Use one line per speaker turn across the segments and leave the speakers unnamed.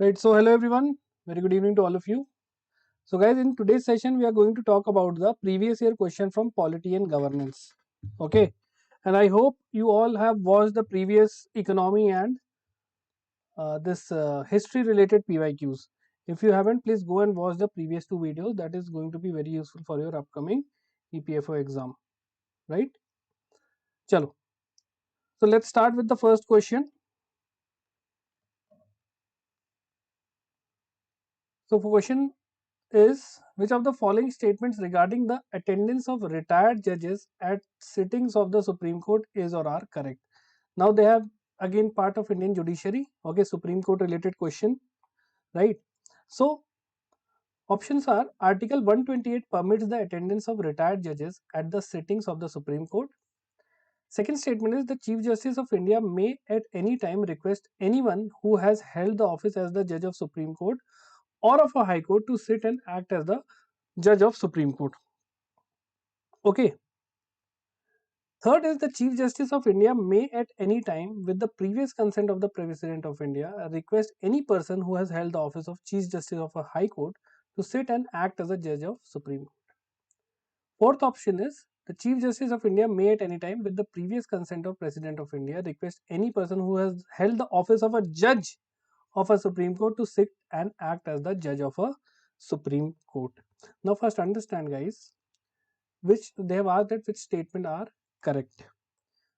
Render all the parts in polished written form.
Right, so hello everyone, very good evening to all of you. So guys, in today's session we are going to talk about the previous year question from Polity and Governance. Okay, and I hope you all have watched the previous economy and this history related PYQs. If you haven't, please go and watch the previous two videos. That is going to be very useful for your upcoming EPFO exam. Right? Chalo. So let's start with the first question. So question is, which of the following statements regarding the attendance of retired judges at sittings of the Supreme Court is or are correct? Now they have again part of Indian judiciary. Okay, Supreme Court related question, right? So options are: Article 128 permits the attendance of retired judges at the sittings of the Supreme Court. Second statement is, the Chief Justice of India may at any time request anyone who has held the office as the judge of Supreme Court or of a High Court to sit and act as the judge of Supreme Court. Okay. Third is, the Chief Justice of India may at any time, with the previous consent of the President of India, request any person who has held the office of Chief Justice of a High Court to sit and act as a judge of Supreme Court. Fourth option is, the Chief Justice of India may at any time, with the previous consent of President of India, request any person who has held the office of a judge of a Supreme Court to sit and act as the judge of a Supreme Court. Now first understand guys, which they have asked that which statement are correct.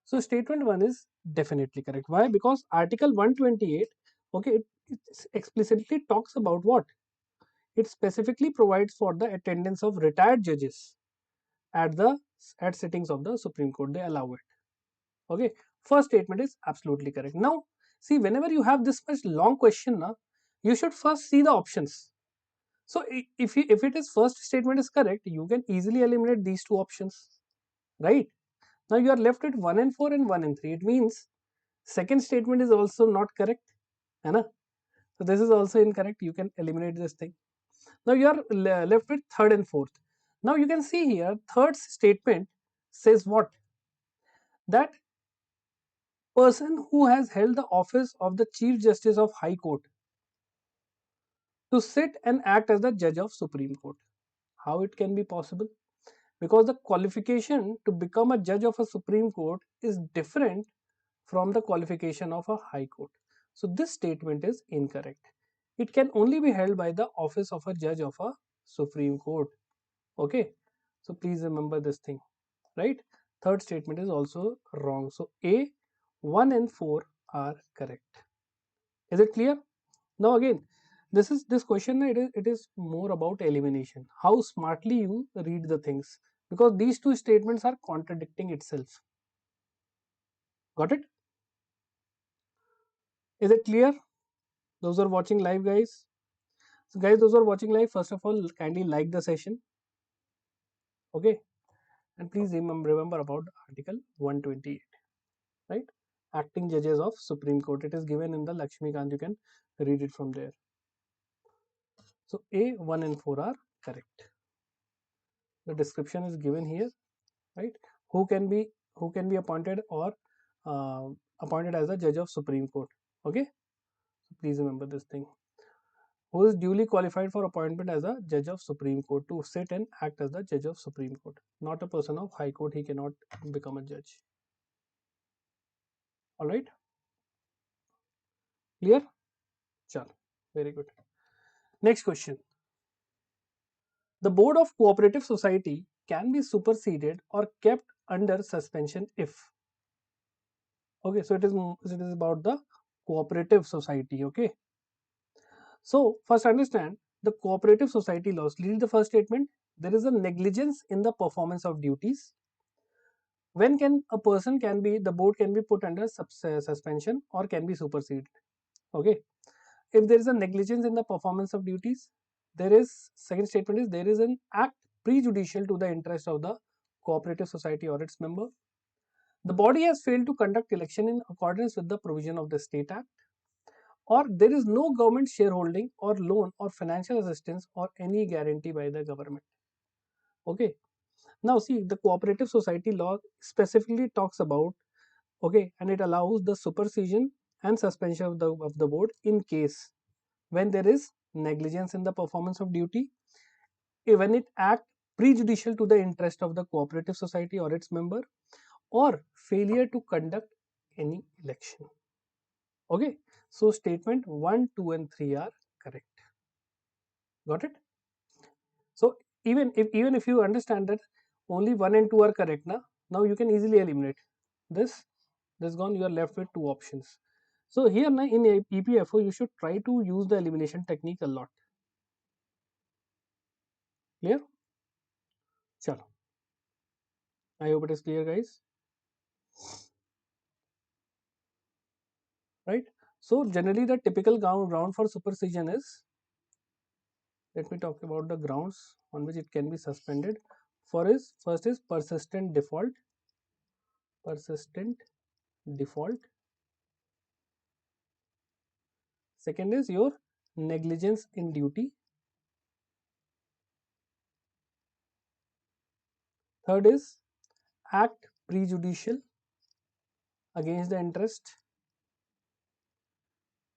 So statement 1 is definitely correct. Why? Because Article 128, okay, it explicitly talks about what? It specifically provides for the attendance of retired judges at the sittings of the Supreme Court. They allow it. Okay. First statement is absolutely correct. Now, see, whenever you have this much long question, you should first see the options. So if it is first statement is correct, you can easily eliminate these two options, right? Now you are left with 1 and 4 and 1 and 3. It means second statement is also not correct. Hai na? So this is also incorrect. You can eliminate this thing. Now you are left with third and fourth. Now you can see here, third statement says what? That person who has held the office of the Chief Justice of High Court to sit and act as the judge of Supreme Court. How it can be possible? Because the qualification to become a judge of a Supreme Court is different from the qualification of a High Court. So this statement is incorrect. It can only be held by the office of a judge of a Supreme Court. Okay, so please remember this thing, right? Third statement is also wrong. So A, 1 and 4 are correct. Is it clear? Now again, this question, it is more about elimination. How smartly you read the things, because these two statements are contradicting itself. Got it? Is it clear? Those are watching live, guys. So guys, those are watching live, first of all, kindly like the session. Okay, and please remember about Article 128, right? Acting judges of Supreme Court. It is given in the Lakshmikant. You can read it from there. So A, 1 and 4 are correct. The description is given here, right? Who can be appointed or appointed as a judge of Supreme Court. Okay, so please remember this thing. Who is duly qualified for appointment as a judge of Supreme Court to sit and act as the judge of Supreme Court. Not a person of High Court. He cannot become a judge. All right. Clear? Chal. Very good. Next question. The Board of Cooperative Society can be superseded or kept under suspension if. Okay, so it is about the cooperative society. Okay. So first understand the cooperative society laws. Read the first statement. There is a negligence in the performance of duties. When can a person can be, the board can be put under suspension or can be superseded? Okay. If there is a negligence in the performance of duties, there is, second statement is, there is an act prejudicial to the interest of the cooperative society or its member. The body has failed to conduct election in accordance with the provision of the State Act, or there is no government shareholding or loan or financial assistance or any guarantee by the government. Okay. Now see, the cooperative society law specifically talks about, okay, and it allows the supersession and suspension of the board in case, when there is negligence in the performance of duty, when it act prejudicial to the interest of the cooperative society or its member, or failure to conduct any election. Okay, so statement 1, 2 and 3 are correct. Got it? So even if you understand that only 1 and 2 are correct now you can easily eliminate this. This gone, you are left with two options. So here now in EPFO you should try to use the elimination technique a lot. Clear? Chalo. I hope it is clear, guys. Right? So generally the typical ground for supersession is, let me talk about the grounds on which it can be suspended. First is persistent default. Persistent default. Second is your negligence in duty. Third is act prejudicial against the interest.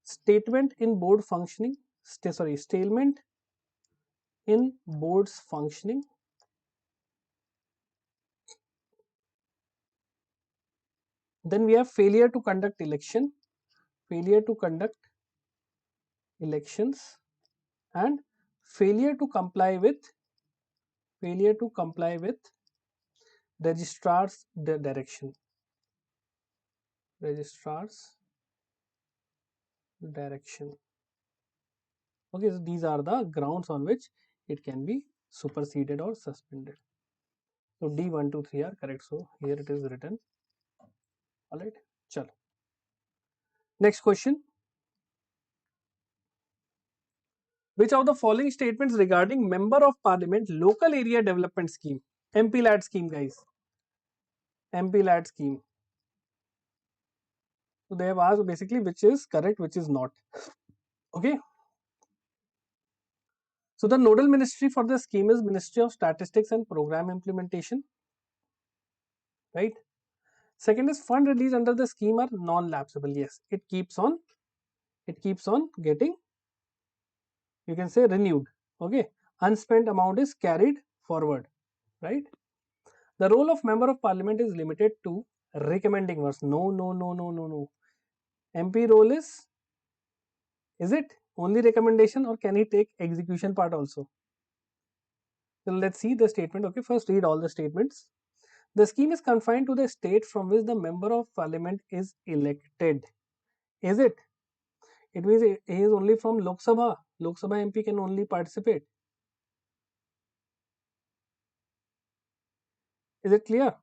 Statement in board functioning. Statement in board's functioning. Then we have failure to conduct election. Failure to conduct elections and failure to comply with registrar's direction. Registrar's direction. Okay, so these are the grounds on which it can be superseded or suspended. So D 1, 2, 3 are correct. So here it is written. Alright, chalo. Next question. Which of the following statements regarding Member of Parliament Local Area Development Scheme, MPLAD scheme, guys, MPLAD scheme. So they have asked basically which is correct, which is not. Okay. So the nodal ministry for the scheme is Ministry of Statistics and Program Implementation. Right. Second is fund released under the scheme are non-lapsable. Yes, it keeps on getting, you can say, renewed. Okay. Unspent amount is carried forward. Right. The role of member of parliament is limited to recommending works. No, no, no, no, no, no. MP role is it only recommendation or can he take execution part also? So let's see the statement. Okay, first read all the statements. The scheme is confined to the state from which the member of parliament is elected. Is it? It means he is only from Lok Sabha. Lok Sabha MP can only participate. Is it clear?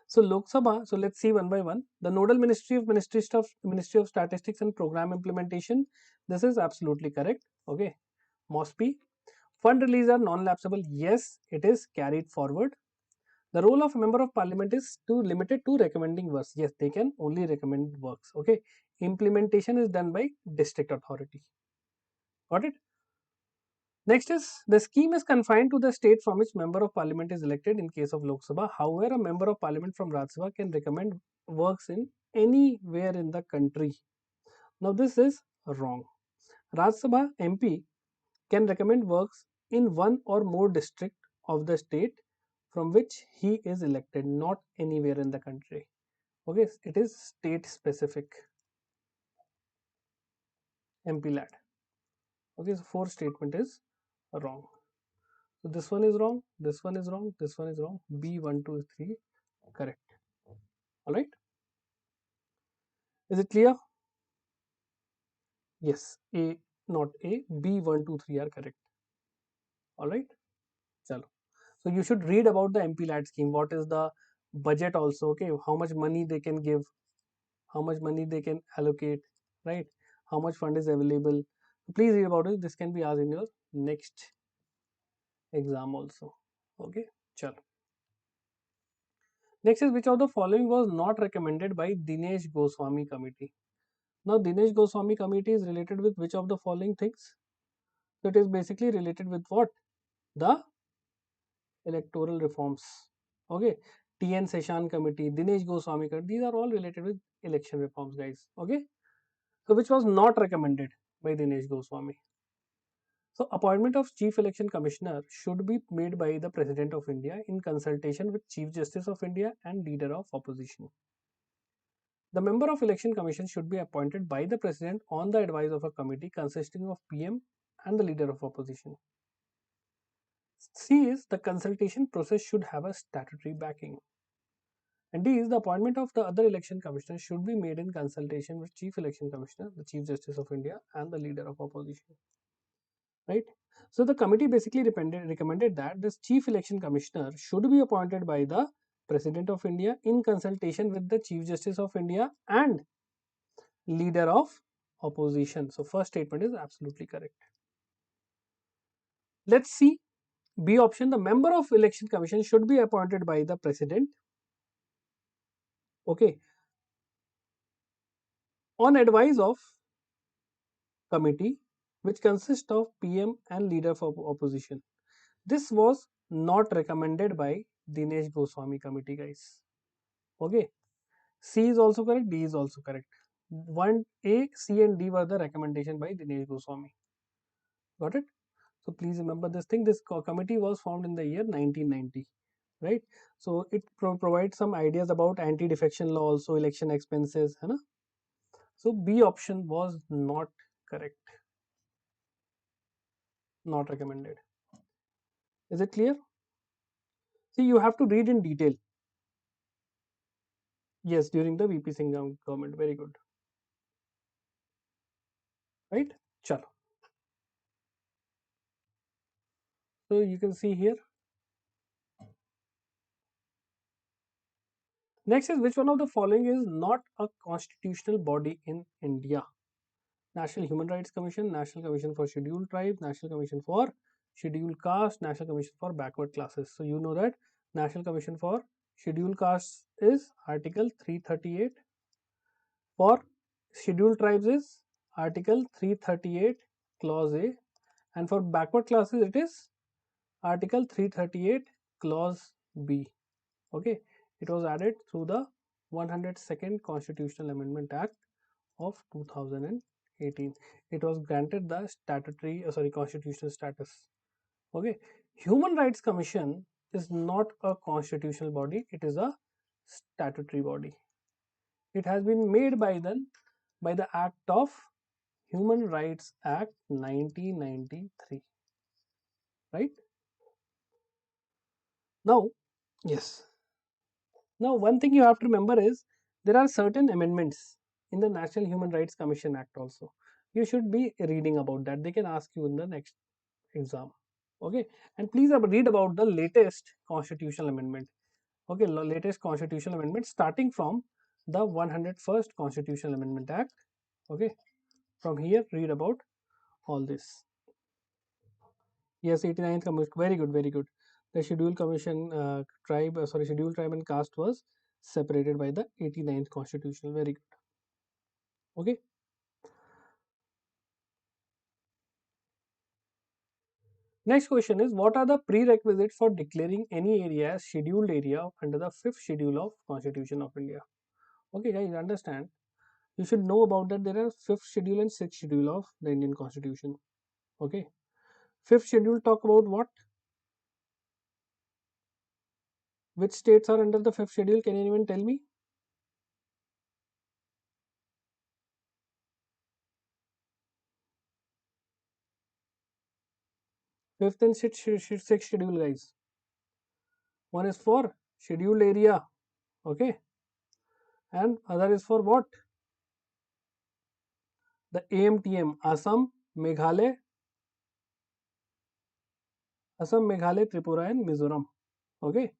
So Lok Sabha, so let's see one by one. The nodal ministry of Ministry of Statistics and Program Implementation. This is absolutely correct. Okay. MOSPI. Fund release are non-lapsable. Yes, it is carried forward. The role of member of parliament is to limited to recommending works. Yes, they can only recommend works. Okay. Implementation is done by district authority. Got it? Next is the scheme is confined to the state from which member of parliament is elected in case of Lok Sabha. However, a member of parliament from Rajya Sabha can recommend works in anywhere in the country. Now this is wrong. Rajya Sabha MP can recommend works in one or more district of the state from which he is elected, not anywhere in the country. Okay, it is state specific. MPLAD. Okay, so fourth statement is wrong. So this one is wrong, this one is wrong, this one is wrong. B 1, 2, 3 correct. Alright. Is it clear? Yes, A not A, B 1, 2, 3 are correct. Alright. Chalo. So you should read about the MPLAD scheme. What is the budget also? Okay, how much money they can give, how much money they can allocate, right? How much fund is available. Please read about it. This can be asked in your next exam also. Okay, chalo. Next is which of the following was not recommended by Dinesh Goswami committee. Now Dinesh Goswami committee is related with which of the following things? So it is basically related with what? The electoral reforms. Okay. TN Seshan committee, Dinesh Goswami committee, these are all related with election reforms, guys. Okay. So which was not recommended? by Dinesh Goswami. So appointment of Chief Election Commissioner should be made by the President of India in consultation with Chief Justice of India and Leader of Opposition. The member of Election Commission should be appointed by the President on the advice of a committee consisting of PM and the Leader of Opposition. C is the consultation process should have a statutory backing. And D is the appointment of the other election commissioners should be made in consultation with Chief Election Commissioner, the Chief Justice of India, and the Leader of Opposition. Right? So the committee basically recommended that this Chief Election Commissioner should be appointed by the President of India in consultation with the Chief Justice of India and Leader of Opposition. So first statement is absolutely correct. Let's see B option. The member of Election Commission should be appointed by the President. Okay. On advice of committee which consists of PM and Leader of Opposition. This was not recommended by Dinesh Goswami committee, guys. Okay. C is also correct, D is also correct. 1A, C and D were the recommendation by Dinesh Goswami. Got it? So please remember this thing. This committee was formed in the year 1990. Right? So it provides some ideas about anti-defection law, also election expenses. Hai na? So B option was not correct. Not recommended. Is it clear? See, you have to read in detail. Yes, during the VP Singh government. Very good. Right? Chalo. So you can see here. Next is which one of the following is not a constitutional body in India? National Human Rights Commission, National Commission for Scheduled Tribes, National Commission for Scheduled Caste, National Commission for Backward Classes. So you know that National Commission for Scheduled Castes is Article 338. For Scheduled Tribes is Article 338 Clause A, and for backward classes it is Article 338 Clause B. Okay, it was added through the 102nd Constitutional Amendment Act of 2018. It was granted the constitutional status. Okay, Human Rights Commission is not a constitutional body, it is a statutory body. It has been made by the Act of Human Rights Act 1993. Right? Now, yes. Now, one thing you have to remember is there are certain amendments in the National Human Rights Commission Act also. You should be reading about that. They can ask you in the next exam. Okay, and please read about the latest constitutional amendment. Okay, latest constitutional amendment starting from the 101st Constitutional Amendment Act. Okay, from here read about all this. Yes, 89th commission. Very good, very good. The scheduled commission scheduled tribe and caste was separated by the 89th constitutional. Very good. Okay. Next question is what are the prerequisites for declaring any area as scheduled area under the 5th schedule of Constitution of India? Okay, guys, understand. You should know about that there are 5th schedule and 6th schedule of the Indian Constitution. Okay. 5th schedule talk about what? Which states are under the 5th schedule? Can anyone tell me? 5th and 6th schedule, guys. One is for scheduled area. Okay. And other is for what? The AMTM, Assam, Meghalaya, Tripura and Mizoram. Okay.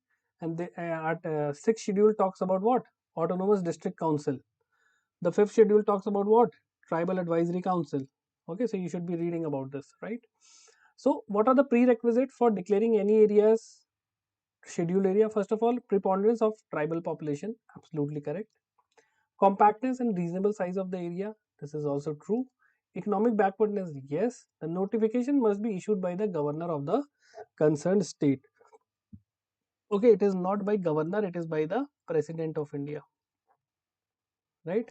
And the 6th schedule talks about what? Autonomous District Council. The 5th schedule talks about what? Tribal Advisory Council. Okay, so you should be reading about this, right? So what are the prerequisites for declaring any areas scheduled area? First of all, preponderance of tribal population, absolutely correct. Compactness and reasonable size of the area, this is also true. Economic backwardness, yes. The notification must be issued by the governor of the concerned state. Okay, it is not by governor, it is by the President of India. Right?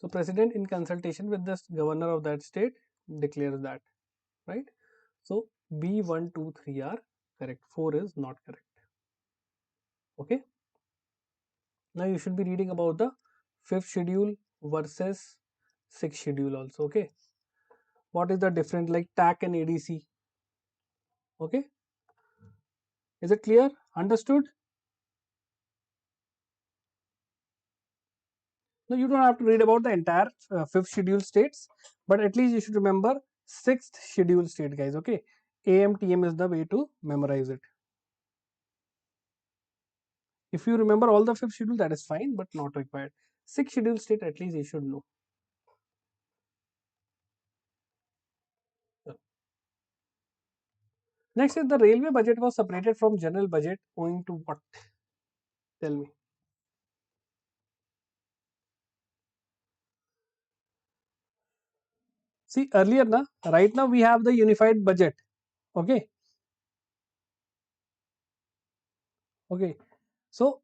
So president in consultation with the governor of that state declares that, right? So B 1, 2, 3 are correct. 4 is not correct. Okay. Now you should be reading about the fifth schedule versus sixth schedule also. Okay. What is the difference like TAC and ADC? Okay. Is it clear? Understood? No, you don't have to read about the entire fifth schedule states, but at least you should remember sixth schedule state, guys. Okay. AMTM is the way to memorize it. If you remember all the fifth schedule, that is fine, but not required. Sixth schedule state, at least you should know. Next is the railway budget was separated from general budget owing to what? Tell me. See earlier, na, right now we have the unified budget. Okay. Okay. So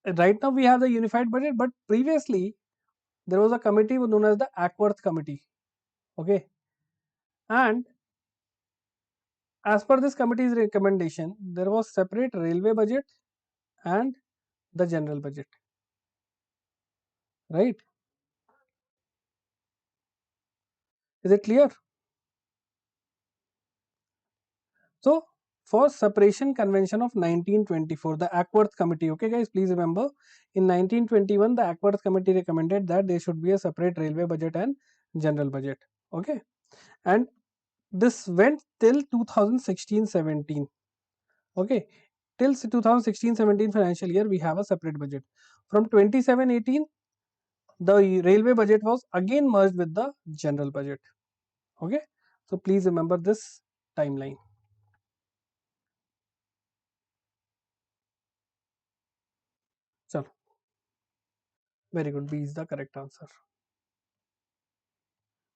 right now we have the unified budget, but previously there was a committee known as the Ackworth Committee. Okay. And as per this committee's recommendation, there was separate railway budget and the general budget. Right? Is it clear? So for separation convention of 1924, the Ackworth Committee, okay guys, please remember in 1921 the Ackworth Committee recommended that there should be a separate railway budget and general budget. Okay. And this went till 2016-17. Okay. Till 2016-17 financial year, we have a separate budget. From 27-18, the railway budget was again merged with the general budget. Okay. So please remember this timeline. So very good. B is the correct answer.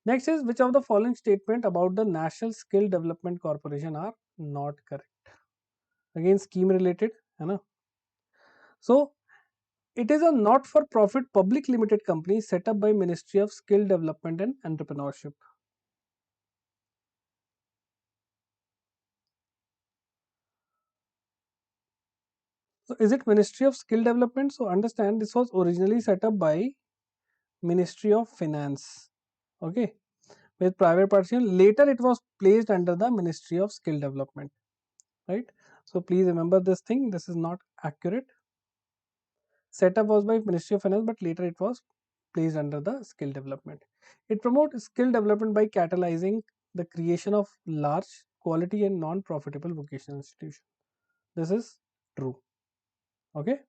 Next is which of the following statement about the National Skill Development Corporation are not correct? Again, scheme related, है ना? So it is a not-for-profit public limited company set up by Ministry of Skill Development and Entrepreneurship. So is it Ministry of Skill Development? So understand this was originally set up by Ministry of Finance. Okay, with private participation. Later it was placed under the Ministry of Skill Development. Right. So please remember this thing. This is not accurate. Setup was by Ministry of Finance, but later it was placed under the skill development. It promotes skill development by catalyzing the creation of large, quality and non-profitable vocational institutions. This is true. Okay.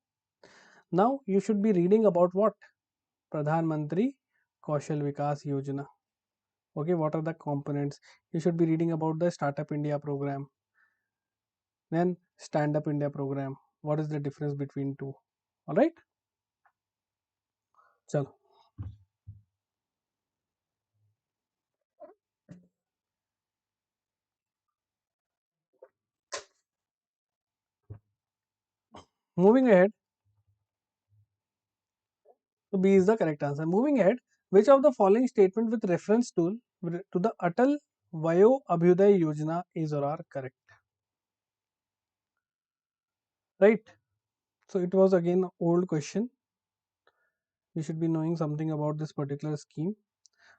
Now you should be reading about what? Pradhan Mantri Kaushal Vikas Yojana. Okay, what are the components? You should be reading about the Startup India program, then Stand Up India program. What is the difference between two? All right. Chalo. Moving ahead. So B is the correct answer. Moving ahead, which of the following statement with reference to the Atal Vayo Abhyuday Yojana is or are correct? Right. So it was again old question. You should be knowing something about this particular scheme.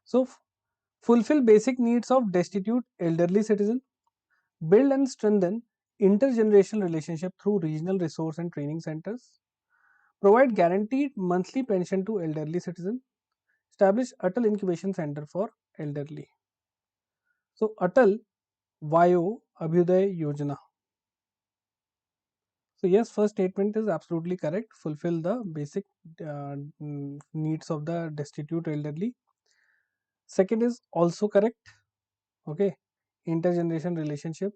So fulfill basic needs of destitute elderly citizen, build and strengthen intergenerational relationship through regional resource and training centers, provide guaranteed monthly pension to elderly citizen, establish Atal Incubation Center for elderly. So Atal Vayo Abhyuday Yojana. So yes, first statement is absolutely correct. Fulfill the basic needs of the destitute elderly. Second is also correct. Okay, intergeneration relationship.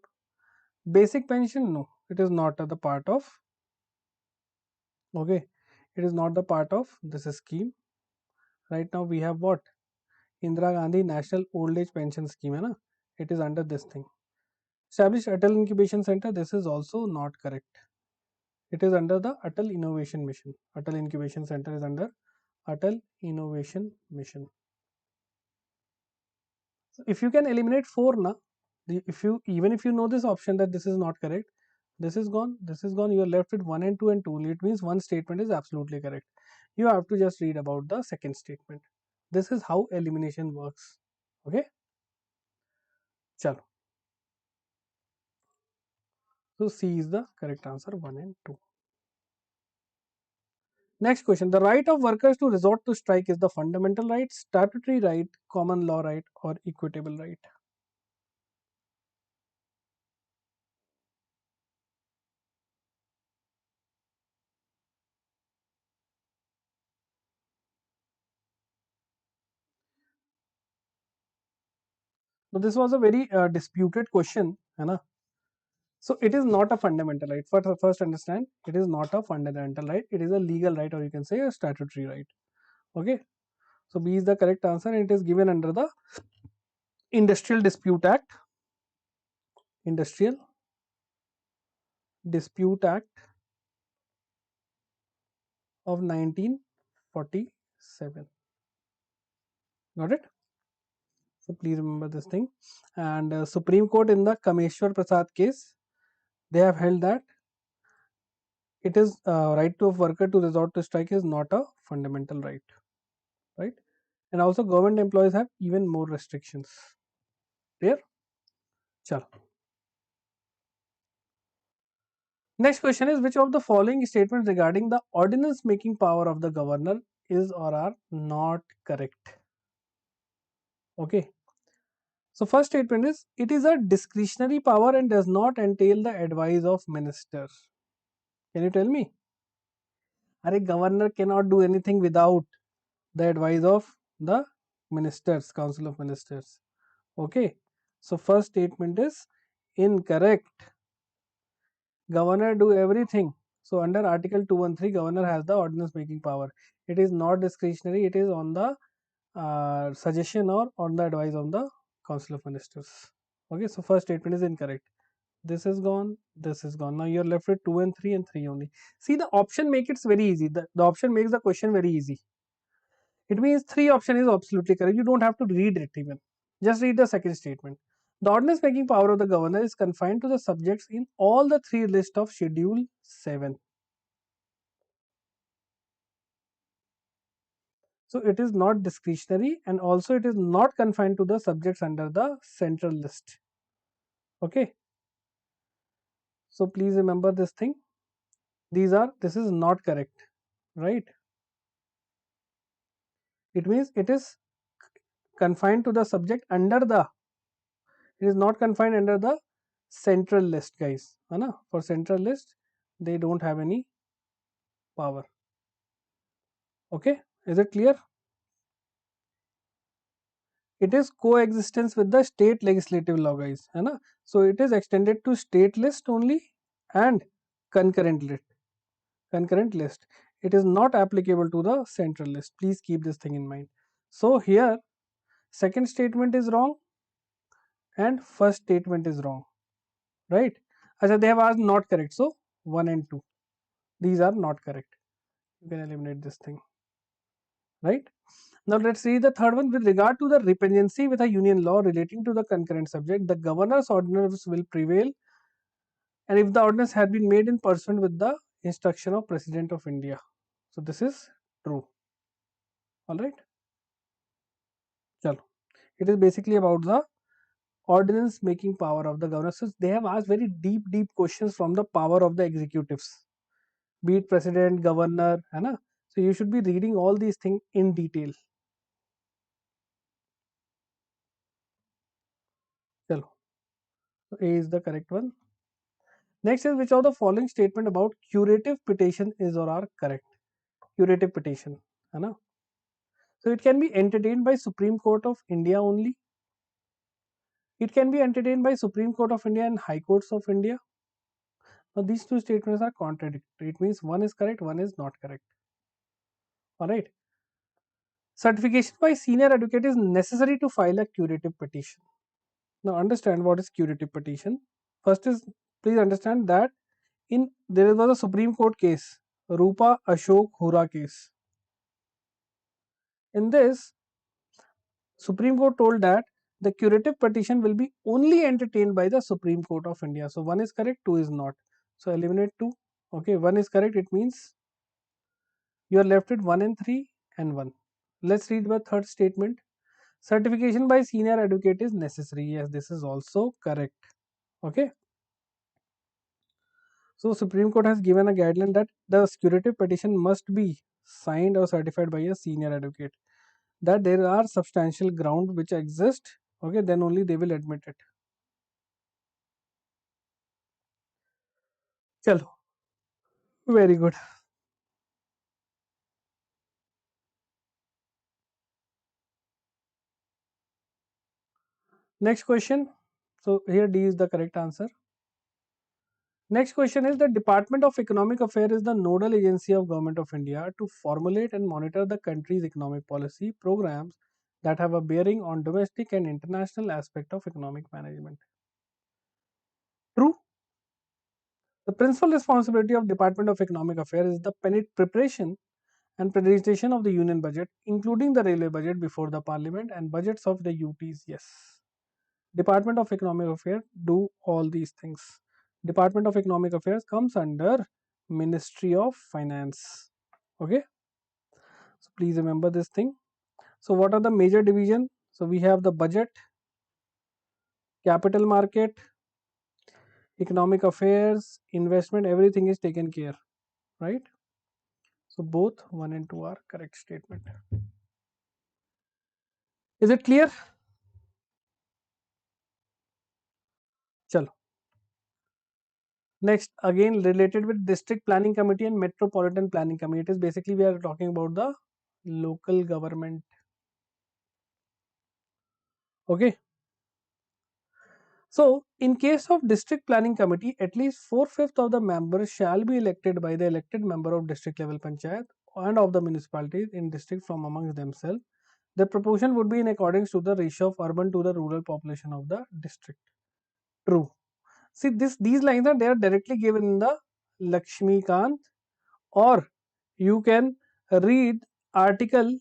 Basic pension, no, it is not the part of. Okay, it is not the part of this scheme. Right now we have what? Indira Gandhi National Old Age Pension Scheme, hai na? It is under this thing. Establish Atal Incubation Center. This is also not correct. It is under the Atal Innovation Mission. Atal Incubation Center is under Atal Innovation Mission. So if you can eliminate 4 na, if you even if you know this option that this is not correct, this is gone, you are left with 1 and 2 and 2. It means one statement is absolutely correct. You have to just read about the second statement. This is how elimination works. Okay, chalo. So C is the correct answer, 1 and 2. Next question. The right of workers to resort to strike is the fundamental right, statutory right, common law right, or equitable right? So this was a very disputed question, है ना? So it is not a fundamental right. First understand, it is not a fundamental right. It is a legal right, or you can say a statutory right. Okay. So B is the correct answer, and it is given under the Industrial Dispute Act. Industrial Dispute Act of 1947. Got it? So please remember this thing. And Supreme Court in the Kameshwar Prasad case, they have held that it is right to a worker to resort to strike is not a fundamental right, right? And also government employees have even more restrictions. Clear? Chalo. Next question is, which of the following statements regarding the ordinance making power of the governor is or are not correct? Okay. So first statement is, it is a discretionary power and does not entail the advice of ministers. Can you tell me? A governor cannot do anything without the advice of the ministers, council of ministers. Okay. So first statement is incorrect. Governor do everything. So under Article 213, governor has the ordinance making power. It is not discretionary. It is on the suggestion or on the advice of the council of ministers. Okay. So first statement is incorrect. This is gone. This is gone. Now you're left with 2 and 3 and 3 only. See, the option make it very easy. The option makes the question very easy. It means 3 option is absolutely correct. You don't have to read it even. Just read the second statement. The ordinance making power of the governor is confined to the subjects in all the 3 lists of Schedule 7. So it is not discretionary, and also it is not confined to the subjects under the central list. Okay. So please remember this thing. This is not correct, right? It means it is confined to the subject under the, it is not confined under the central list, guys. For central list, they don't have any power. Okay, is it clear? It is coexistence with the state legislative law, guys. So it is extended to state list only and concurrent list. It is not applicable to the central list. Please keep this thing in mind. So here, second statement is wrong and first statement is wrong, right? They have asked not correct, so 1 and 2, these are not correct. You can eliminate this thing, right? Now let's see the third one. With regard to the repengency with a union law relating to the concurrent subject, the governor's ordinance will prevail, and if the ordinance had been made in pursuant with the instruction of President of India. So this is true. All right. Chalo. It is basically about the ordinance making power of the governor. So they have asked very deep questions from the power of the executives, be it president, governor, है ना? So you should be reading all these things in detail. Chalo. So A is the correct one. Next is, which of the following statement about curative petition is or are correct? Curative petition, है ना? So it can be entertained by Supreme Court of India only. It can be entertained by Supreme Court of India and High Courts of India. Now these two statements are contradictory. It means one is correct, one is not correct. Alright. Certification by senior advocate is necessary to file a curative petition. Now understand what is curative petition. First is, please understand that there was a Supreme Court case, Rupa Ashok Hura case. In this, Supreme Court told that the curative petition will be only entertained by the Supreme Court of India. So one is correct, two is not. So eliminate two. Okay, one is correct. It means you are left with 1 and 3 and 1. Let's read the third statement. Certification by senior advocate is necessary. Yes, this is also correct. Okay. So Supreme Court has given a guideline that the curative petition must be signed or certified by a senior advocate. That there are substantial ground which exist. Okay, then only they will admit it. Chalo, very good. Next question. So here D is the correct answer. Next question is, the Department of Economic Affairs is the nodal agency of Government of India to formulate and monitor the country's economic policy programs that have a bearing on domestic and international aspect of economic management. True. The principal responsibility of Department of Economic Affairs is the preparation and presentation of the union budget, including the railway budget before the parliament and budgets of the UTs. Yes. Department of Economic Affairs do all these things. Department of Economic Affairs comes under Ministry of Finance. Okay. So please remember this thing. So what are the major division? So we have the budget, capital market, economic affairs, investment, everything is taken care, right? So both 1 and 2 are correct statement. Is it clear? Chalo. Next, again related with district planning committee and metropolitan planning committee. It is basically we are talking about the local government. Okay. So, in case of district planning committee, at least 4/5 of the members shall be elected by the elected member of district level panchayat and of the municipalities in district from amongst themselves. The proportion would be in accordance to the ratio of urban to the rural population of the district. True. See, these lines are they are directly given in the Lakshmikant, or you can read article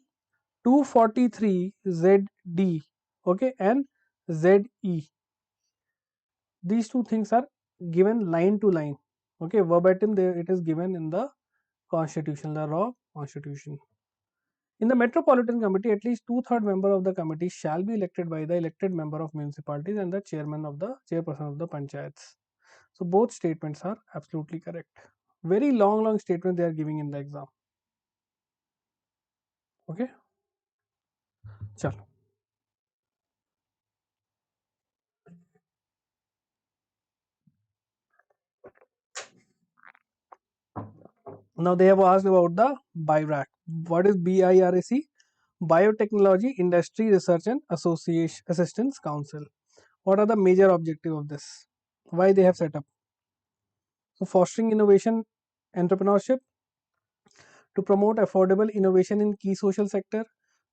243 ZD, okay, and ZE. These two things are given line to line, okay, verbatim there it is given in the constitution, the raw constitution. In the metropolitan committee, at least two-third member of the committee shall be elected by the elected member of municipalities and the chairperson of the panchayats. So both statements are absolutely correct. Very long statement they are giving in the exam. Okay, chalo. Now they have asked about the BIRAC. What is BIRAC? Biotechnology Industry Research and Association Assistance Council. What are the major objectives of this? Why they have set up? So fostering innovation, entrepreneurship, to promote affordable innovation in key social sector,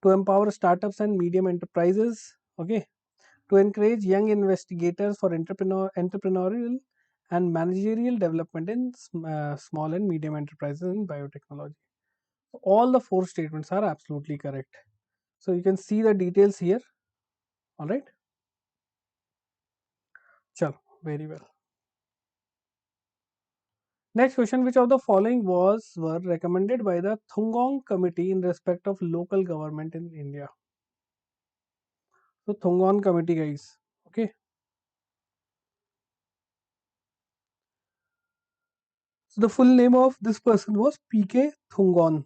to empower startups and medium enterprises, okay, to encourage young investigators for entrepreneurial and managerial development in small and medium enterprises in biotechnology. All the four statements are absolutely correct. So you can see the details here. All right. Chalo, very well. Next question, which of the following were recommended by the Thungong Committee in respect of local government in India? So Thungong Committee, guys. Okay. So the full name of this person was PK Thungon.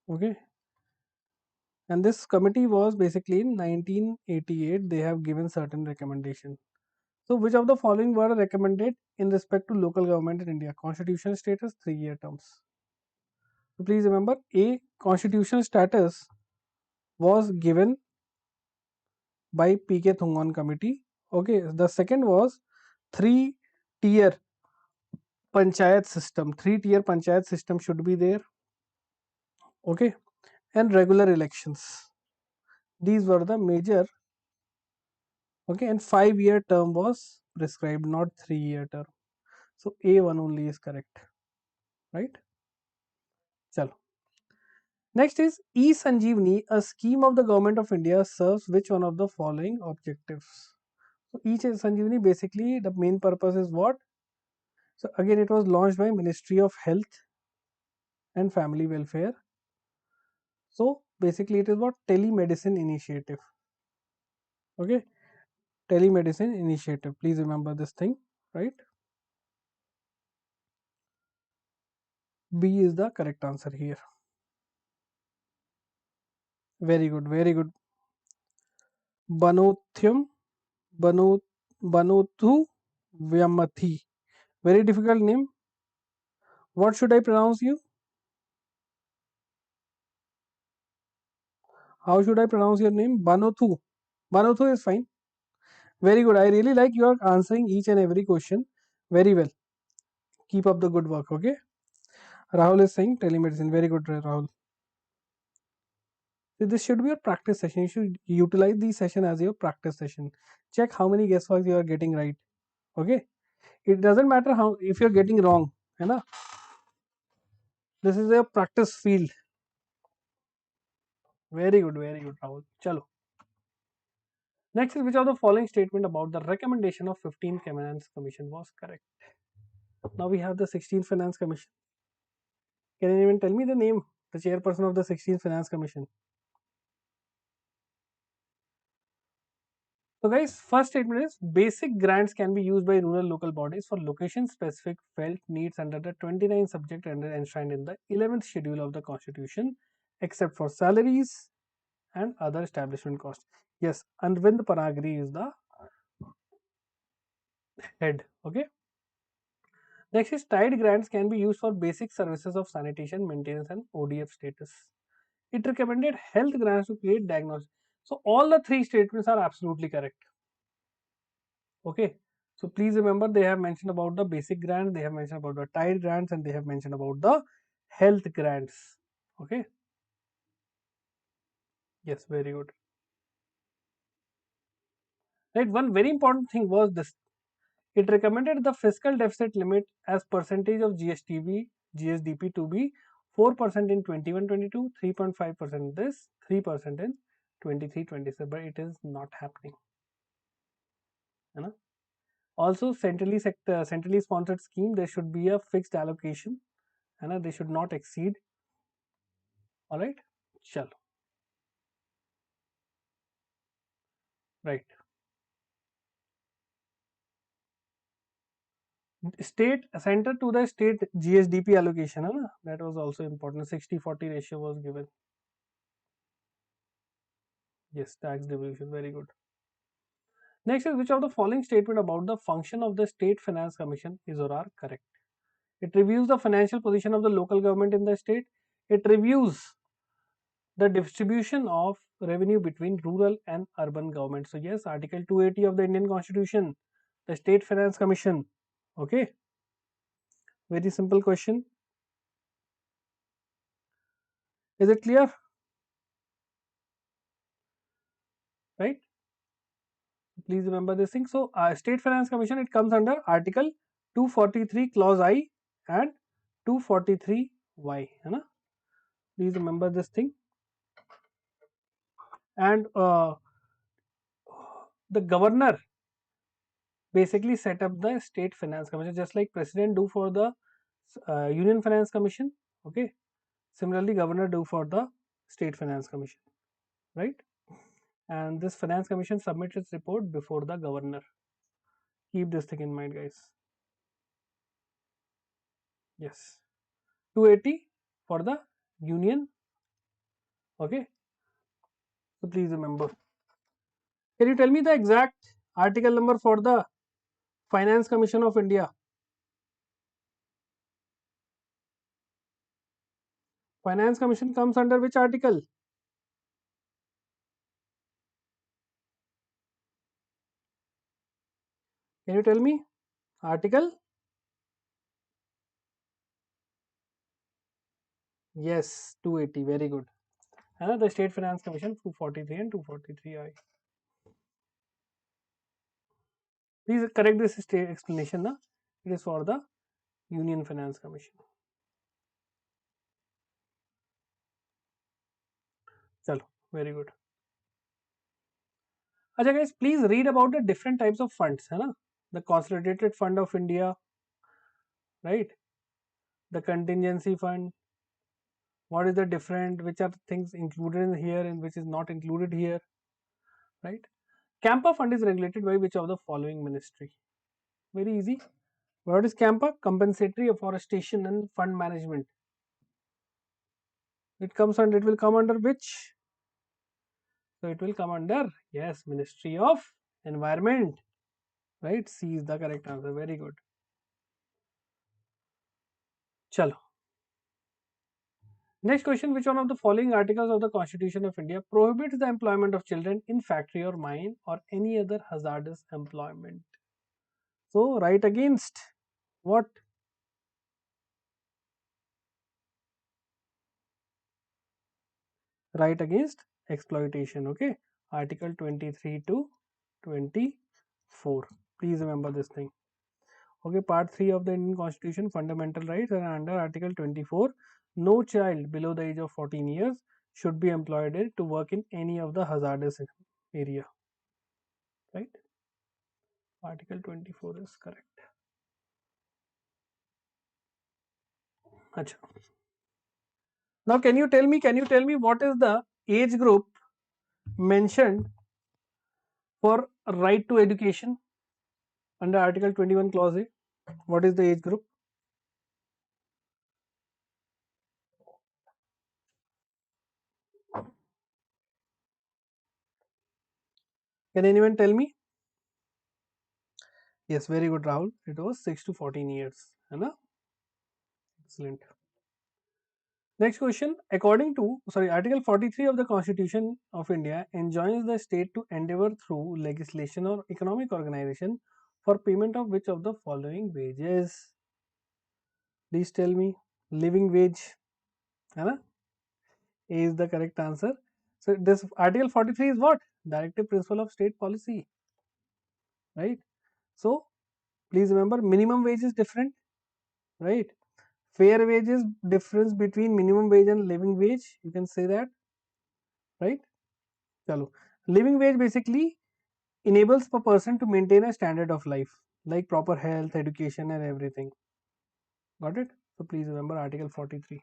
Okay. And this committee was basically in 1988. They have given certain recommendations. So which of the following were recommended in respect to local government in India? Constitutional status, 3-year terms. So please remember, A, constitutional status was given by PK Thungon committee. Okay, the second was 3-tier panchayat system. 3-tier panchayat system should be there. Okay, and regular elections. These were the major. Okay, and 5-year term was prescribed, not 3-year term. So A1 only is correct, right? Chalo. Next is E-Sanjeevani, a scheme of the Government of India, serves which one of the following objectives? So E-Sanjeevani, basically the main purpose is what? So again, it was launched by Ministry of Health and Family Welfare. So basically it is what? Telemedicine initiative. Okay, telemedicine initiative. Please remember this thing, right? B is the correct answer here. Very good, very good. Banothyum, Bano, Banothu Vyamathi. Very difficult name. What should I pronounce you? How should I pronounce your name? Banothu. Banothu is fine. Very good. I really like you are answering each and every question very well. Keep up the good work. Okay. Rahul is saying telemedicine. Very good, Rahul. So this should be your practice session. You should utilize the session as your practice session. Check how many guesswork you are getting right. Okay. It doesn't matter how if you're getting wrong. है ना? This is a practice field. Very good, Rahul. Chalo. Next is which of the following statement about the recommendation of 15th Finance Commission was correct? Now we have the 16th Finance Commission. Can anyone tell me the name, the chairperson of the 16th Finance Commission? So guys, first statement is basic grants can be used by rural local bodies for location specific felt needs under the 29 subject under enshrined in the 11th schedule of the constitution except for salaries and other establishment costs. Yes, Arvind Panagri is the head. Okay. Next is tied grants can be used for basic services of sanitation, maintenance and ODF status. It recommended health grants to create diagnosis. So all the three statements are absolutely correct. Okay. So please remember they have mentioned about the basic grants, they have mentioned about the tied grants and they have mentioned about the health grants. Okay. Yes, very good. Right. One very important thing was this. It recommended the fiscal deficit limit as percentage of GSDP to be 4% in 21-22, 3.5% this, 3% in 23-27, but it is not happening. You know? Also, centrally sponsored scheme, there should be a fixed allocation and they should not exceed. All right, chalo. Right. State center to the state GSDP allocation, है ना? That was also important. 60-40 ratio was given. Yes, tax devolution. Very good. Next is which of the following statement about the function of the State Finance Commission is or are correct? It reviews the financial position of the local government in the state. It reviews the distribution of revenue between rural and urban government. So yes, Article 280 of the Indian Constitution, the State Finance Commission. Okay. Very simple question. Is it clear? Right? Please remember this thing. So, State Finance Commission, it comes under Article 243 Clause I and 243Y. Please remember this thing. And the governor basically set up the State Finance Commission, just like President do for the Union Finance Commission. Okay. Similarly, governor do for the State Finance Commission. Right. And this Finance Commission submits its report before the governor. Keep this thing in mind, guys. Yes. 280 for the Union. Okay. So please remember. Can you tell me the exact article number for the Finance Commission of India? Finance Commission comes under which article? Can you tell me? Article? Yes, 280. Very good. And the State Finance Commission 243 and 243I. Please correct this state explanation. Na? It is for the Union Finance Commission. चलो, very good. अच्छा guys, please read about the different types of funds, है ना? The Consolidated Fund of India, right? The Contingency Fund. What is the different? Which are things included in here and which is not included here, right? Campa Fund is regulated by which of the following ministry? Very easy. What is Campa? Compensatory Afforestation and Fund Management. It comes under. It will come under which? So it will come under, yes, Ministry of Environment. Right? C is the correct answer. Very good. Chalo. Next question, which one of the following articles of the Constitution of India prohibits the employment of children in factory or mine or any other hazardous employment? So, right against what? Right against exploitation. Okay. Article 23 to 24. Please remember this thing. Okay, part 3 of the Indian Constitution, fundamental rights, and under Article 24, no child below the age of 14 years should be employed to work in any of the hazardous area. Right? Article 24 is correct. Achha. Now, can you tell me what is the age group mentioned for right to education under Article 21 Clause A? What is the age group? Can anyone tell me? Yes, very good, Rahul. It was 6 to 14 years. Hai excellent. Next question. According to, Article 43 of the Constitution of India enjoins the state to endeavor through legislation or economic organization for payment of which of the following wages? Please tell me. Living wage. Hai na? A is the correct answer. So, this Article 43 is what? Directive principle of state policy. Right? So, please remember minimum wage is different. Right? Fair wage is difference between minimum wage and living wage. You can say that. Right? Chalo. Living wage basically enables a person to maintain a standard of life like proper health, education, and everything. Got it? So please remember Article 43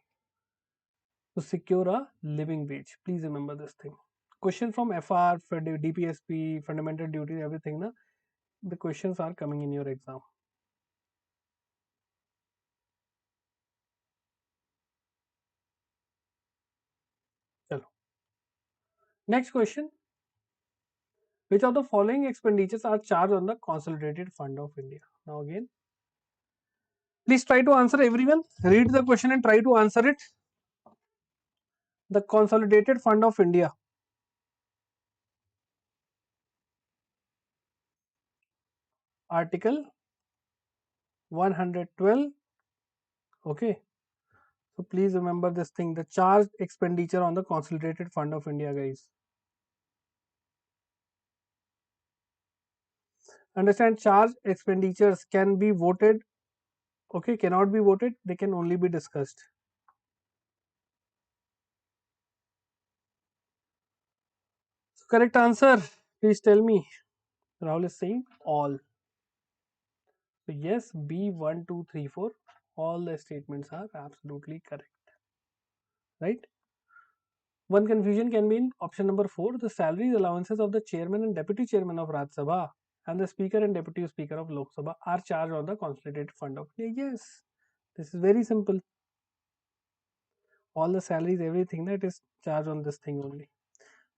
to secure a living wage. Please remember this thing. Question from FR, for DPSP, fundamental duty, everything. Na? The questions are coming in your exam. Chalo. Next question. Which of the following expenditures are charged on the Consolidated Fund of India? Now again, please try to answer everyone. Read the question and try to answer it. The Consolidated Fund of India. Article 112. Okay. So please remember this thing, the charged expenditure on the Consolidated Fund of India, guys. Understand, charged expenditures can be voted, okay, cannot be voted, they can only be discussed. So correct answer, please tell me. Rahul is saying all. So yes, B 1, 2, 3, 4, all the statements are absolutely correct. Right? One confusion can be in option number 4, the salaries allowances of the chairman and deputy chairman of Rajya Sabha and the speaker and deputy speaker of Lok Sabha are charged on the Consolidated Fund of India. Yes, this is very simple. All the salaries, everything that is charged on this thing only.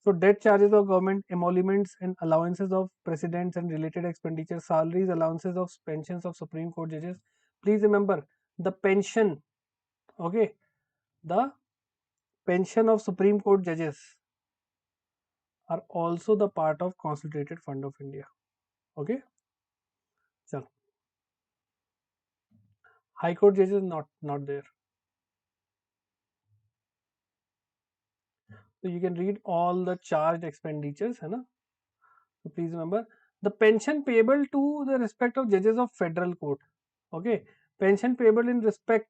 So debt charges of government, emoluments and allowances of presidents and related expenditures, salaries, allowances of pensions of Supreme Court judges. Please remember the pension, okay, the pension of Supreme Court judges are also the part of Consolidated Fund of India. Okay, so High Court judges not there. So you can read all the charged expenditures, hai na? So please remember the pension payable to the respect of judges of Federal Court. Okay, pension payable in respect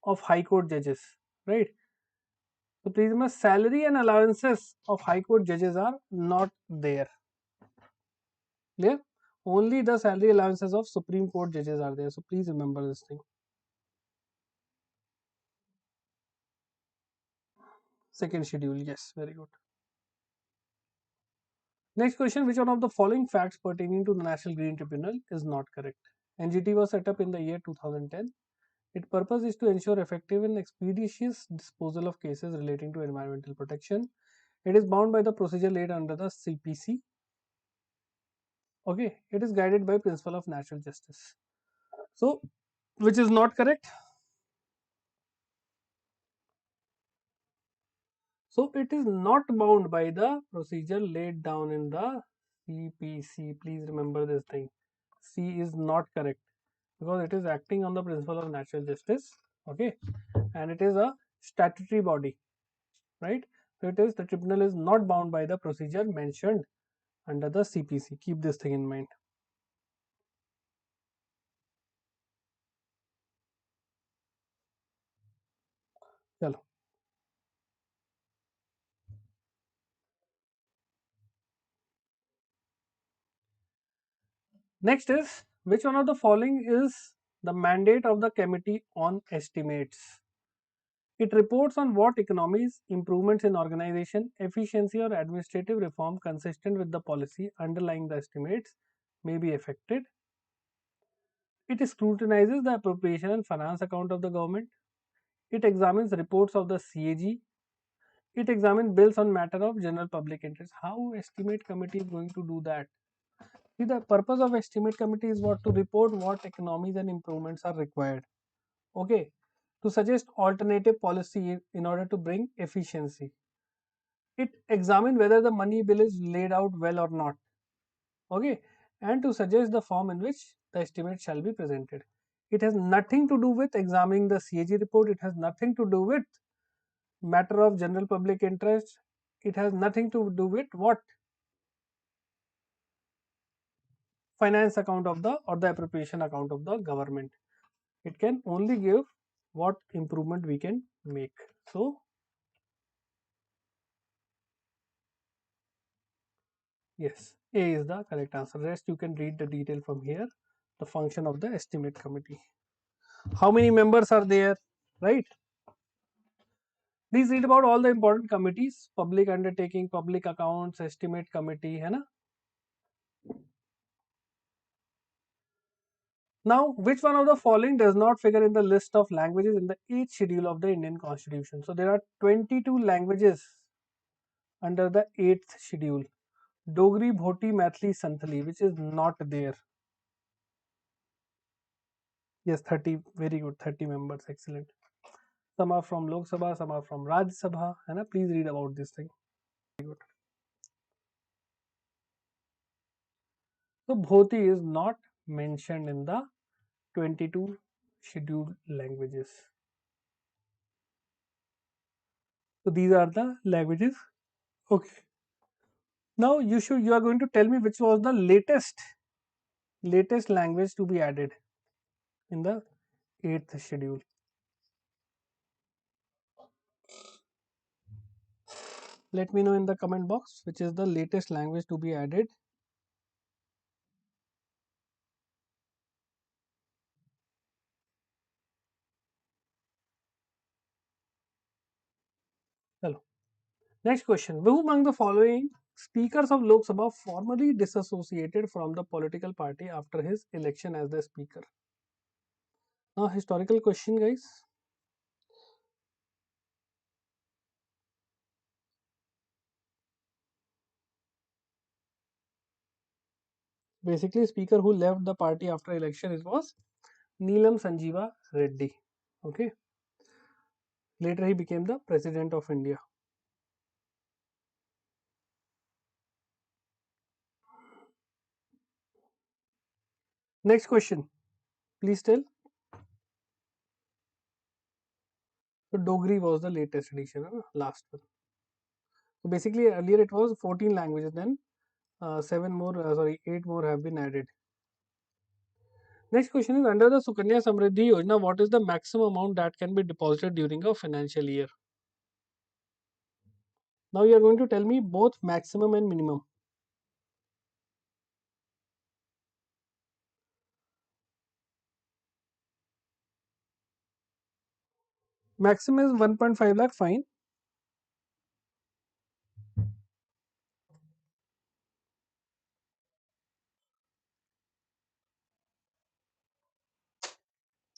of High Court judges, right? So please remember, salary and allowances of High Court judges are not there. Clear? Only the salary allowances of Supreme Court judges are there. So please remember this thing. Second schedule, yes, very good. Next question, which one of the following facts pertaining to the National Green Tribunal is not correct? NGT was set up in the year 2010. Its purpose is to ensure effective and expeditious disposal of cases relating to environmental protection. It is bound by the procedure laid under the CPC. Okay, it is guided by principle of natural justice. So, which is not correct? So, it is not bound by the procedure laid down in the CPC. Please remember this thing. C is not correct because it is acting on the principle of natural justice. Okay, and it is a statutory body, right? So, it is the tribunal is not bound by the procedure mentioned under the CPC. Keep this thing in mind. Chalo. Next is, which one of the following is the mandate of the Committee on Estimates? It reports on what economies, improvements in organization, efficiency, or administrative reform consistent with the policy underlying the estimates may be affected. It scrutinizes the appropriation and finance account of the government. It examines reports of the CAG. It examines bills on matter of general public interest. How estimate committee is going to do that? See, the purpose of estimate committee is what? To report what economies and improvements are required. Okay, to suggest alternative policy in order to bring efficiency. It examine whether the money bill is laid out well or not. Okay, and to suggest the form in which the estimate shall be presented. It has nothing to do with examining the CAG report. It has nothing to do with matter of general public interest. It has nothing to do with what? Finance account of the or the appropriation account of the government. It can only give what improvement we can make. So yes, A is the correct answer. Rest you can read the detail from here. The function of the estimate committee. How many members are there? Right? Please read about all the important committees: public undertaking, public accounts, estimate committee, है ना? Now, which one of the following does not figure in the list of languages in the 8th schedule of the Indian Constitution? So there are 22 languages under the 8th schedule. Dogri, Bhoti, Maithili, Santhali, which is not there. Yes, 30, very good, 30 members, excellent. Some are from Lok Sabha, some are from Rajya Sabha, and please read about this thing. Very good. So Bhoti is not mentioned in the 22 scheduled languages. So these are the languages. Okay. Now you are going to tell me which was the latest language to be added in the 8th schedule. Let me know in the comment box which is the latest language to be added. Hello. Next question. Who among the following speakers of Lok Sabha formally disassociated from the political party after his election as the speaker? Now, historical question, guys. Basically, speaker who left the party after election it was Neelam Sanjeeva Reddy. Okay. Later, he became the president of India. Next question. Please tell. So Dogri was the latest edition, last one. So basically, earlier it was 14 languages. Then 8 more have been added. Next question is, under the Sukanya Samriddhi Yojana, what is the maximum amount that can be deposited during a financial year? Now you are going to tell me both maximum and minimum. Maximum is 1.5 lakh, fine.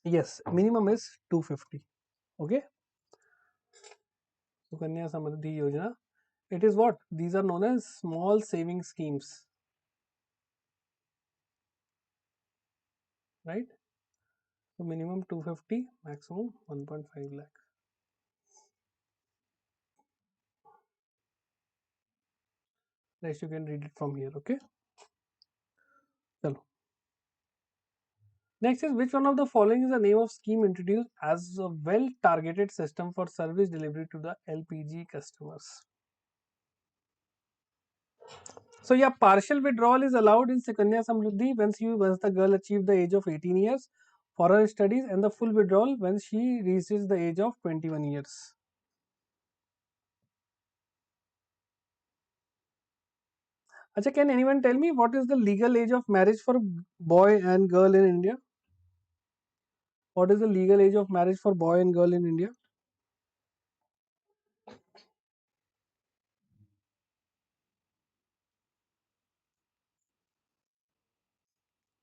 Yes, minimum is 250. Okay. Sukanya Samriddhi Yojana. It is what? These are known as small saving schemes, right? So minimum 250, maximum 1.5 lakh. Rest you can read it from here. Okay. Chalo. Next is, which one of the following is the name of scheme introduced as a well targeted system for service delivery to the LPG customers? So yeah, partial withdrawal is allowed in Sukanya Samriddhi once the girl achieved the age of 18 years for her studies, and the full withdrawal when she reaches the age of 21 years. Acha, can anyone tell me what is the legal age of marriage for boy and girl in India? What is the legal age of marriage for boy and girl in India?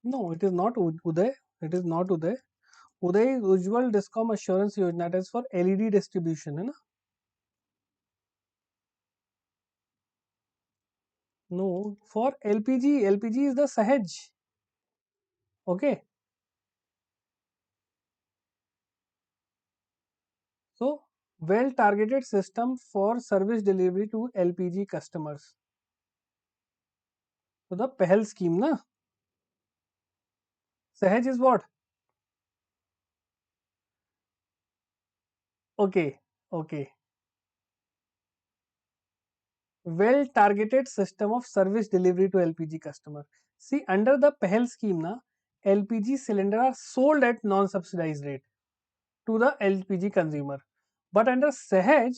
No, it is not Uday. It is not Uday. Uday is Ujjwal Discom Assurance Yojana. That is for LED distribution, है ना? No, for LPG. LPG is the Sahaj. Okay. So, well targeted system for service delivery to LPG customers. So, the Pehel scheme, na? Sahaj is what? Okay. Okay. Well targeted system of service delivery to LPG customer. See, under the Pehel scheme, na, LPG cylinder are sold at non-subsidized rate to the LPG consumer. But under Sahaj,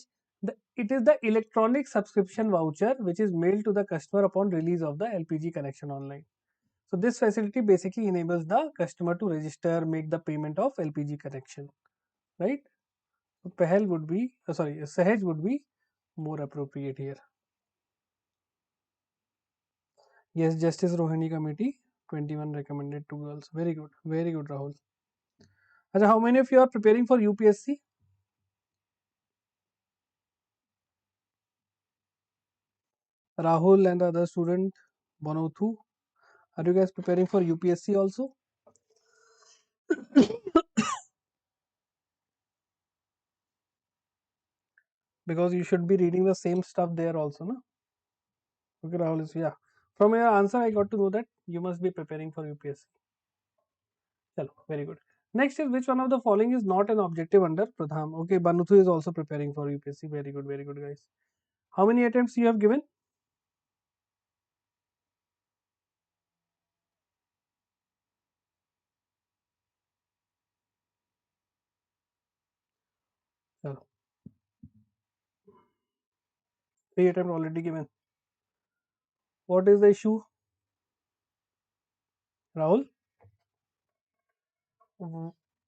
it is the electronic subscription voucher which is mailed to the customer upon release of the LPG connection online. So this facility basically enables the customer to register, make the payment of LPG connection, right? So Pehel would be, Sahaj would be more appropriate here. Yes, Justice Rohini Committee, 21 recommended to girls. Very good, Rahul. Achha, how many of you are preparing for UPSC? Rahul and the other student, Bonothu. Are you guys preparing for UPSC also? Because you should be reading the same stuff there also, no? Okay, Rahul is, yeah. From your answer, I got to know that you must be preparing for UPSC. Chalo, very good. Next is, which one of the following is not an objective under Pradham? Okay, Banuthu is also preparing for UPSC. Very good, guys. How many attempts you have given? Chalo, 3 attempts already given. What is the issue, Rahul?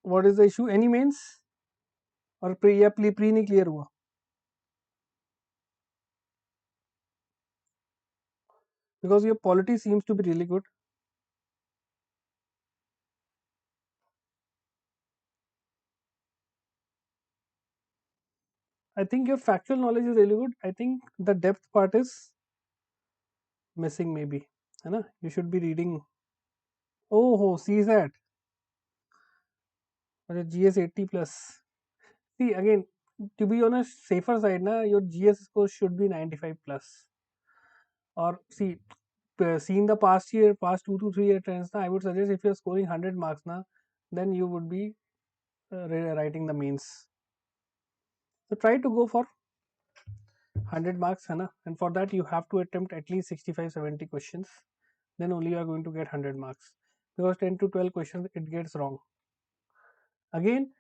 What is the issue? Any means? और pre या pre नहीं clear हुआ? Because your polity seems to be really good. I think your factual knowledge is really good. I think the depth part is missing maybe, है ना? You should be reading. Oh, see that. और GS 80 plus. See again, to be on a safer side, na, your GS score should be 95 plus. Or see, seeing the past 2 to 3 year trends, na, I would suggest if you're scoring 100 marks, na, then you would be writing the mains. So try to go for 100 marks, hai na? And for that you have to attempt at least 65-70 questions. Then only you are going to get 100 marks. Because 10 to 12 questions it gets wrong. Again,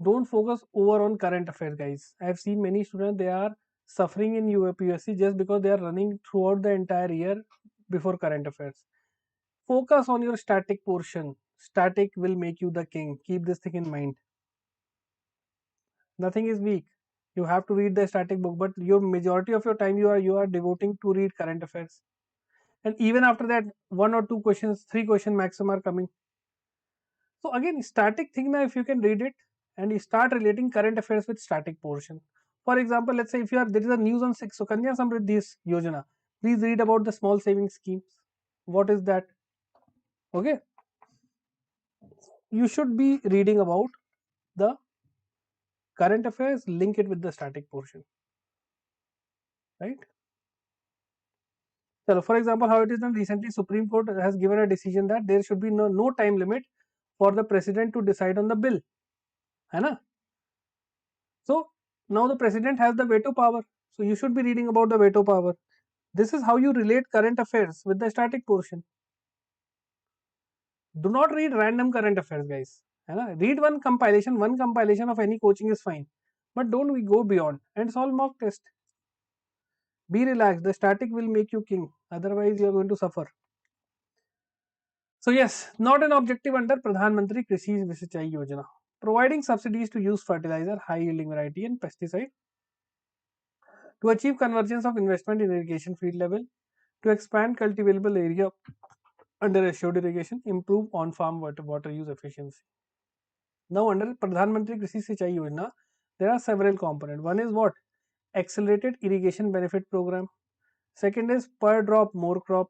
don't focus over on current affairs, guys. I have seen many students, they are suffering in UPSC just because they are running throughout the entire year before current affairs. Focus on your static portion. Static will make you the king. Keep this thing in mind. Nothing is weak. You have to read the static book, but your majority of your time you are devoting to read current affairs. And even after that, one or two questions, three question maximum are coming. So again, static thing now, if you can read it and you start relating current affairs with static portion. For example, let's say if you are there is a news on Sukanya Samriddhi Yojana, please read about the small saving schemes. What is that? Okay, you should be reading about the current affairs, link it with the static portion, right? So for example, how it is done recently, Supreme Court has given a decision that there should be no time limit for the president to decide on the bill, है ना? So now the president has the veto power. So you should be reading about the veto power. This is how you relate current affairs with the static portion. Do not read random current affairs, guys. है ना? Read one compilation of any coaching is fine, but don't we go beyond and solve mock test. Be relaxed. The static will make you king. Otherwise, you are going to suffer. So yes, not an objective under Pradhan Mantri Krishi Sinchai Yojana. Providing subsidies to use fertilizer, high yielding variety and pesticide to achieve convergence of investment in irrigation field level, to expand cultivable area under assured irrigation, improve on-farm water use efficiency. Now under Pradhan Mantri Krishi Sinchai Yojana, there are several components. One is what? Accelerated irrigation benefit program. Second is per drop more crop.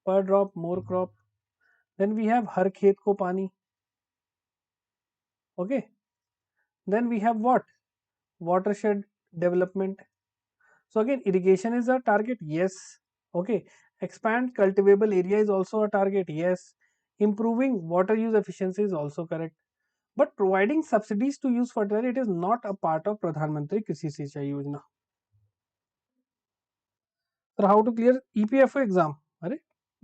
Per drop more crop. Then we have Har Khet Ko Pani. Okay. Then we have what? Watershed development. So again, irrigation is a target. Yes. Okay. Expand cultivable area is also a target. Yes. Improving water use efficiency is also correct. But providing subsidies to use fertilizer, it is not a part of Pradhan Mantri Krishi Sinchai Yojana. So how to clear EPFO exam?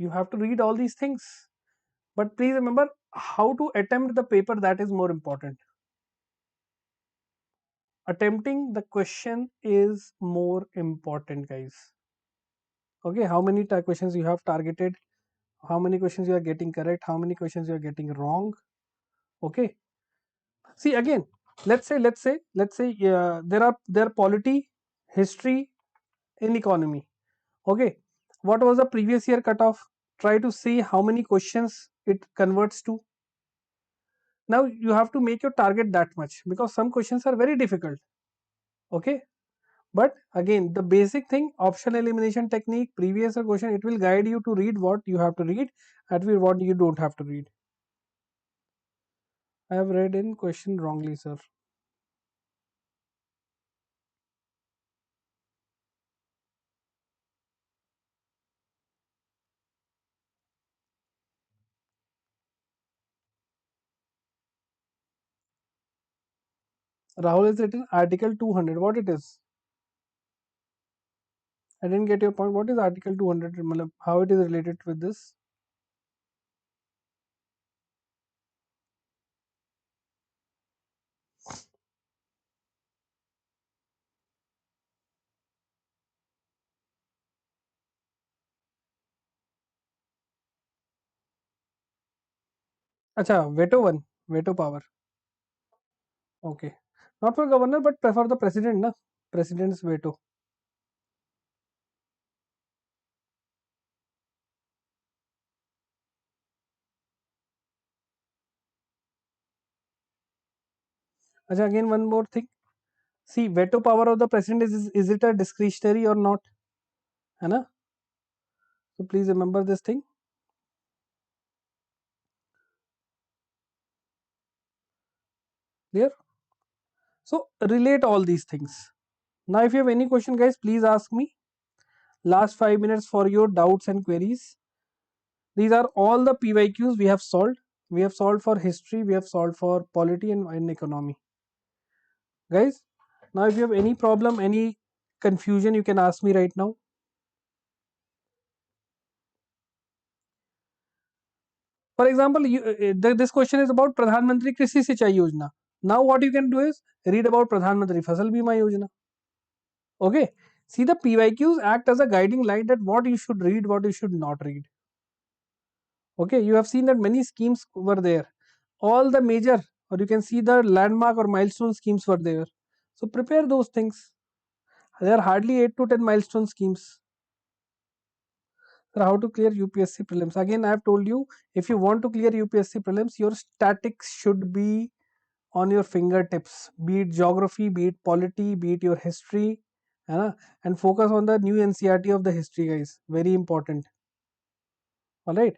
You have to read all these things. But please remember how to attempt the paper, that is more important. Attempting the question is more important, guys. Okay, how many questions you have targeted, how many questions you are getting correct, how many questions you are getting wrong. Okay, see again, let's say there are polity, history, in economy. Okay, what was the previous year cutoff? Try to see how many questions it converts to. Now you have to make your target that much because some questions are very difficult. Okay, but again, the basic thing, option elimination technique, previous year question, it will guide you to read what you have to read and what you don't have to read. I have read in question wrongly, sir. Rahul is written article 200. What it is? I didn't get your point. What is article 200? How it is related with this? Acha, veto one, veto power. Okay, not for governor, but for the president, na? President's veto. Acha, again one more thing. See, veto power of the president is it a discretionary or not? है ना? So please remember this thing. Clear? So relate all these things. Now if you have any question, guys, please ask me. Last 5 minutes for your doubts and queries. These are all the PYQs we have solved. We have solved for history, we have solved for polity and economy. Guys, now if you have any problem, any confusion, you can ask me right now. For example, this question is about Pradhan Mantri Krishi Sinchai Yojana. Now what you can do is read about Pradhan Mantri Fasal Bima Yojana. Okay, see, the PYQs act as a guiding light that what you should read, what you should not read. Okay, you have seen that many schemes were there. All the major, or you can see the landmark or milestone schemes were there. So prepare those things. There are hardly 8 to 10 milestone schemes. So how to clear UPSC prelims? Again, I have told you, if you want to clear UPSC prelims, your statics should be on your fingertips. Be it geography, be it polity, be it your history, and focus on the new NCRT of the history, guys. Very important. All right.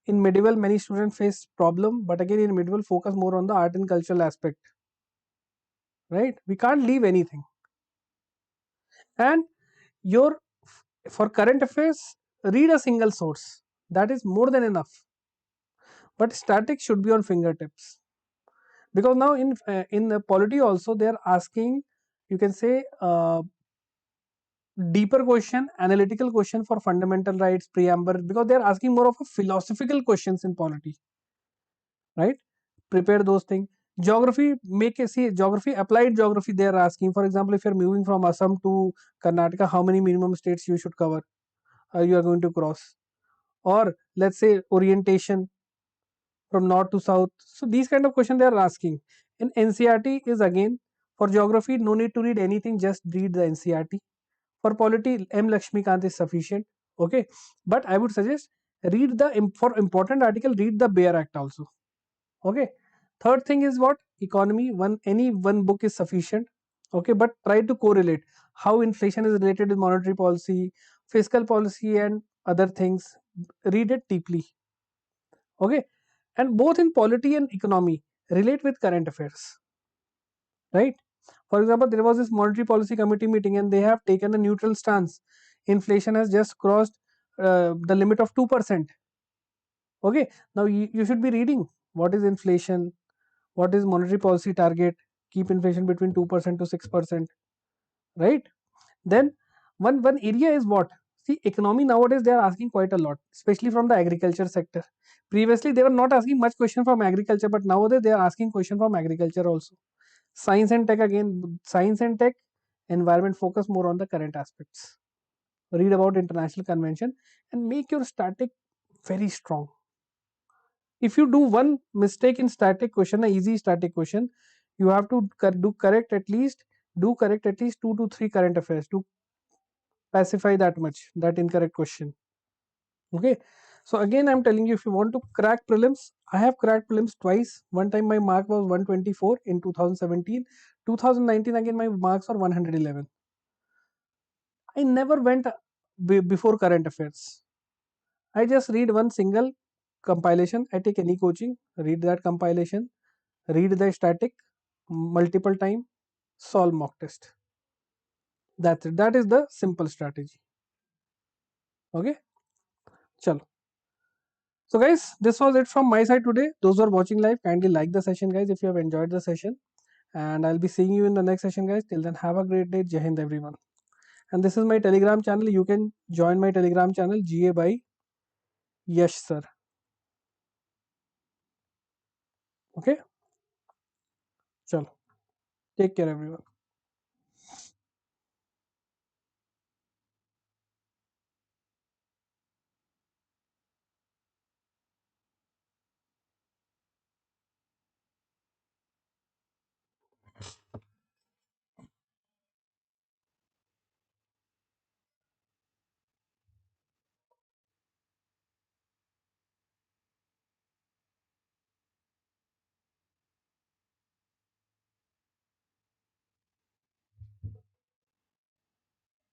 In medieval, many students face problem, but again, in medieval, focus more on the art and cultural aspect. Right? We can't leave anything. And your for current affairs, read a single source. That is more than enough. But static should be on fingertips, because now in the polity also they are asking, you can say, deeper question, analytical question for fundamental rights, preamble, because they are asking more of a philosophical questions in polity. Right? Prepare those things. Geography, make a see geography, applied geography they are asking. For example, if you are moving from Assam to Karnataka, how many minimum states you should cover, you are going to cross, or let's say orientation from north to south. So these kind of questions they are asking. In NCRT is again, for geography no need to read anything, just read the NCRT. For polity, M Lakshmikant is sufficient. Okay, but I would suggest read the for important article, read the Bear Act also. Okay, third thing is what, economy, any one book is sufficient. Okay, but try to correlate how inflation is related with monetary policy, fiscal policy, and other things. Read it deeply. Okay, and both in polity and economy relate with current affairs. Right? For example, there was this monetary policy committee meeting and they have taken a neutral stance. Inflation has just crossed the limit of 2%. Okay, now you should be reading what is inflation, what is monetary policy target, keep inflation between 2% to 6%. Right? Then one area is what, see, economy nowadays they are asking quite a lot, especially from the agriculture sector. Previously they were not asking much question from agriculture, but nowadays they are asking question from agriculture also. Science and tech, again, science and tech, environment, focus more on the current aspects. Read about international convention and make your static very strong. If you do one mistake in static question, a easy static question, you have to do correct at least 2 to 3 current affairs to pacify that much, that incorrect question. Okay, so again I'm telling you, if you want to crack prelims, I have cracked prelims twice. One time my mark was 124 in 2017. 2019 again my marks are 111. I never went before current affairs. I just read one single compilation. I take any coaching, read that compilation, read the static multiple time, solve mock test. That's it. That is the simple strategy. Okay, chalo. So guys, this was it from my side today. Those who are watching live, kindly like the session, guys, if you have enjoyed the session. And I'll be seeing you in the next session, guys. Till then, have a great day. Jai Hind, everyone. And this is my Telegram channel. You can join my Telegram channel, GA by Yash Sir. Okay, chalo. Take care, everyone.